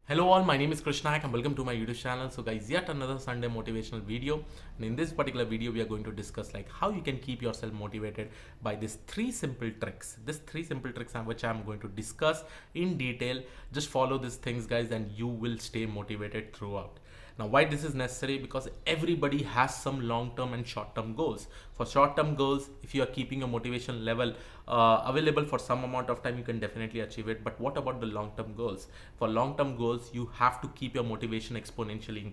Hello all, my name is Krishnaik and welcome to my YouTube channel. So guys, yet another Sunday motivational video, and in this particular video we are going to discuss like how you can keep yourself motivated by these three simple tricks. These three simple tricks which I'm going to discuss in detail. Just follow these things guys and you will stay motivated throughout. Now, why this is necessary? Because everybody has some long-term and short-term goals. For short-term goals, if you are keeping your motivation level available for some amount of time, you can definitely achieve it. But what about the long-term goals? For long-term goals, you have to keep your motivation exponentially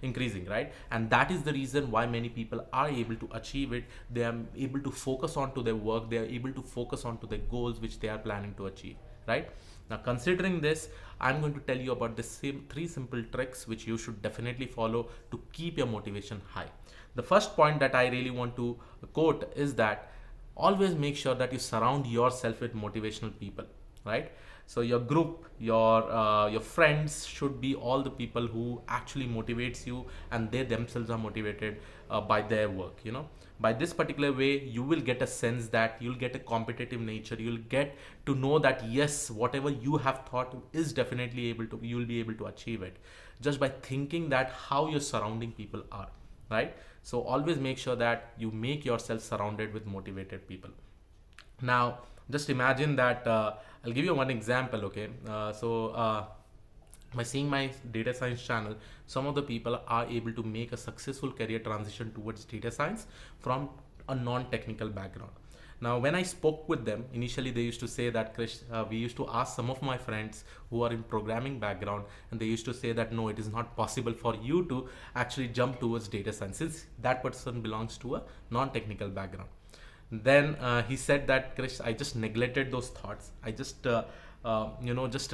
increasing, right? And that is the reason why many people are able to achieve it. They are able to focus on to their work. They are able to focus on to their goals which they are planning to achieve, right? Now, considering this, I'm going to tell you about the same three simple tricks which you should definitely follow to keep your motivation high. The first point that I really want to quote is that always make sure that you surround yourself with motivational people, right? So your group, your friends should be all the people who actually motivates you, and they themselves are motivated by their work. By this particular way, you will get a sense that you'll get a competitive nature. You'll get to know that yes, whatever you have thought is definitely you'll be able to achieve it just by thinking that how your surrounding people are, right? So always make sure that you make yourself surrounded with motivated people. Now, just imagine that I'll give you one example, okay? By seeing my data science channel, some of the people are able to make a successful career transition towards data science from a non-technical background. Now, when I spoke with them, initially they used to say that, Krish, we used to ask some of my friends who are in programming background, and they used to say that no, it is not possible for you to actually jump towards data science since that person belongs to a non-technical background. Then he said that, Krish, I just neglected those thoughts. I just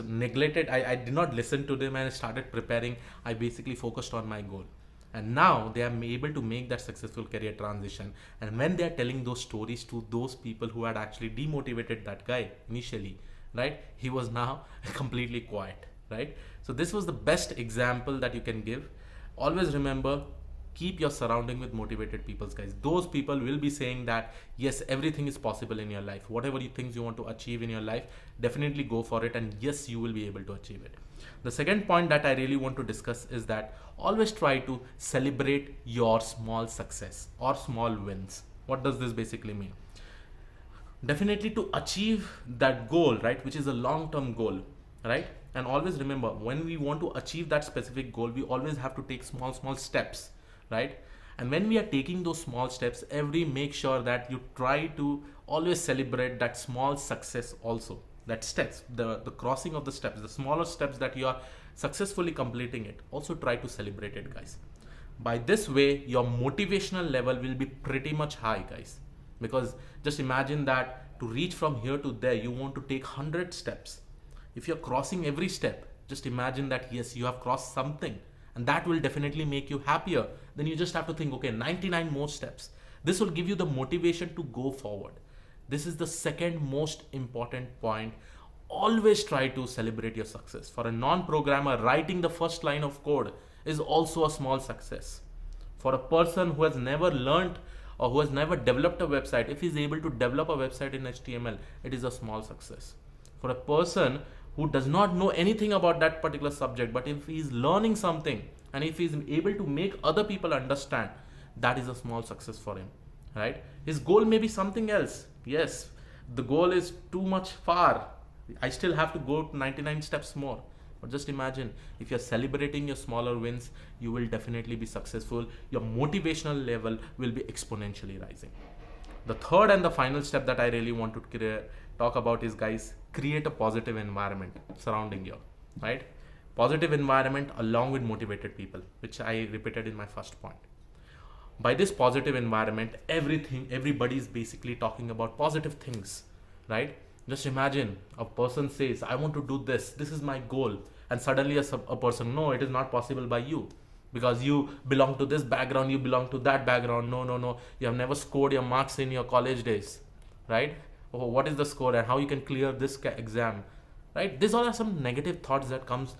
neglected. I did not listen to them and I started preparing. I basically focused on my goal. And now they are able to make that successful career transition. And when they are telling those stories to those people who had actually demotivated that guy initially, right? He was now completely quiet, right? So this was the best example that you can give. Always remember, keep your surrounding with motivated people, guys. Those people will be saying that yes, everything is possible in your life. Whatever you think you want to achieve in your life, definitely go for it, and yes, you will be able to achieve it. The second point that I really want to discuss is that always try to celebrate your small success or small wins. What does this basically mean? Definitely to achieve that goal, right, which is a long term goal, right? And always remember, when we want to achieve that specific goal, we always have to take small steps, right? And when we are taking those small steps, make sure that you try to always celebrate that small success also. That steps, the crossing of the steps, the smaller steps that you are successfully completing it, also try to celebrate it, guys. By this way, your motivational level will be pretty much high, guys. Because just imagine that to reach from here to there, you want to take 100 steps. If you're crossing every step, just imagine that yes, you have crossed something, and that will definitely make you happier. Then you just have to think, okay, 99 more steps. This will give you the motivation to go forward. This is the second most important point. Always try to celebrate your success. For a non-programmer, writing the first line of code is also a small success. For a person who has never learned or who has never developed a website, if he's able to develop a website in HTML, it is a small success. For a person who does not know anything about that particular subject, but if he's learning something and if he's able to make other people understand, that is a small success for him, right? His goal may be something else. Yes, the goal is too much far. I still have to go 99 steps more. But just imagine, if you're celebrating your smaller wins, you will definitely be successful. Your motivational level will be exponentially rising. The third and the final step that I really want to talk about is, guys, create a positive environment surrounding you, right? Positive environment along with motivated people, which I repeated in my first point. By this positive environment, everybody is basically talking about positive things, right? Just imagine a person says, I want to do this is my goal, and suddenly a person, no, it is not possible by you because you belong to this background, you belong to that background. No, you have never scored your marks in your college days, right? Oh, what is the score and how you can clear this exam, right? These all are some negative thoughts that comes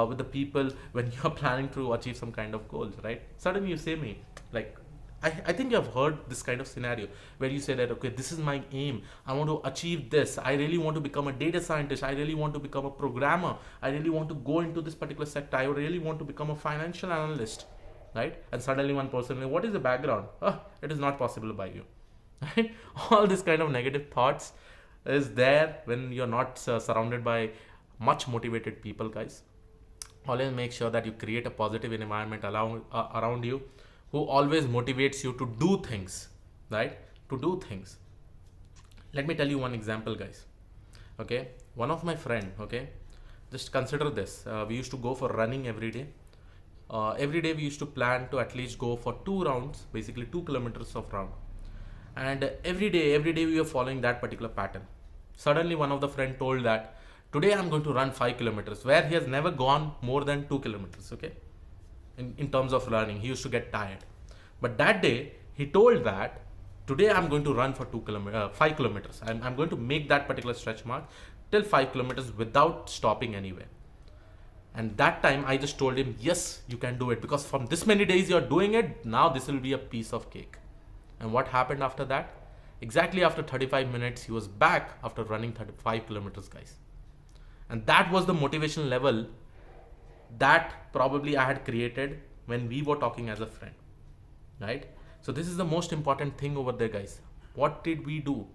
with the people when you're planning to achieve some kind of goals, right? Suddenly you say me like, I think you have heard this kind of scenario where you say that, okay, this is my aim. I want to achieve this. I really want to become a data scientist. I really want to become a programmer. I really want to go into this particular sector. I really want to become a financial analyst, right? And suddenly one person, what is the background? Oh, it is not possible by you, right? All this kind of negative thoughts is there when you're not surrounded by much motivated people, guys. Always make sure that you create a positive environment around you who always motivates you to do things, right? To do things. Let me tell you one example, guys. Okay, one of my friend, okay, just consider this. We used to go for running every day. Every day we used to plan to at least go for 2 rounds, basically 2 kilometers of round. And every day we were following that particular pattern. Suddenly one of the friend told that today I'm going to run 5 kilometers, where he has never gone more than 2 kilometers. Okay, in terms of running, he used to get tired. But that day he told that today I'm going to run for 5 kilometers. I'm going to make that particular stretch mark till 5 kilometers without stopping anywhere. And that time I just told him, yes, you can do it, because from this many days you're doing it, now this will be a piece of cake. And what happened after that? Exactly after 35 minutes, he was back after running 35 kilometers, guys. And that was the motivation level that probably I had created when we were talking as a friend, right? So this is the most important thing over there, guys. What did we do?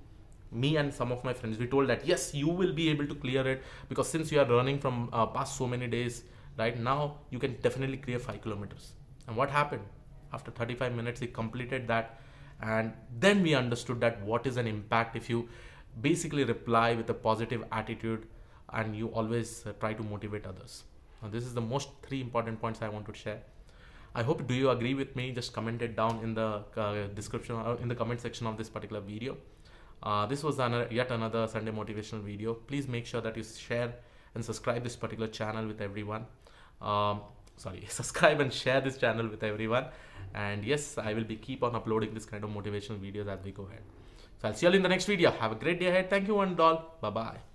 Me and some of my friends, we told that yes, you will be able to clear it, because since you are running from past so many days, right now you can definitely clear 5 kilometers. And what happened? After 35 minutes, he completed that. And then we understood that what is an impact if you basically reply with a positive attitude and you always try to motivate others. Now, this is the most 3 important points I want to share. I hope, do you agree with me? Just comment it down in the description or in the comment section of this particular video. This was yet another Sunday motivational video. Please make sure that you share and subscribe this particular channel with everyone. Subscribe and share this channel with everyone. And yes, I will be keep on uploading this kind of motivational videos as we go ahead. So I'll see you all in the next video. Have a great day ahead. Thank you, one and all. Bye bye.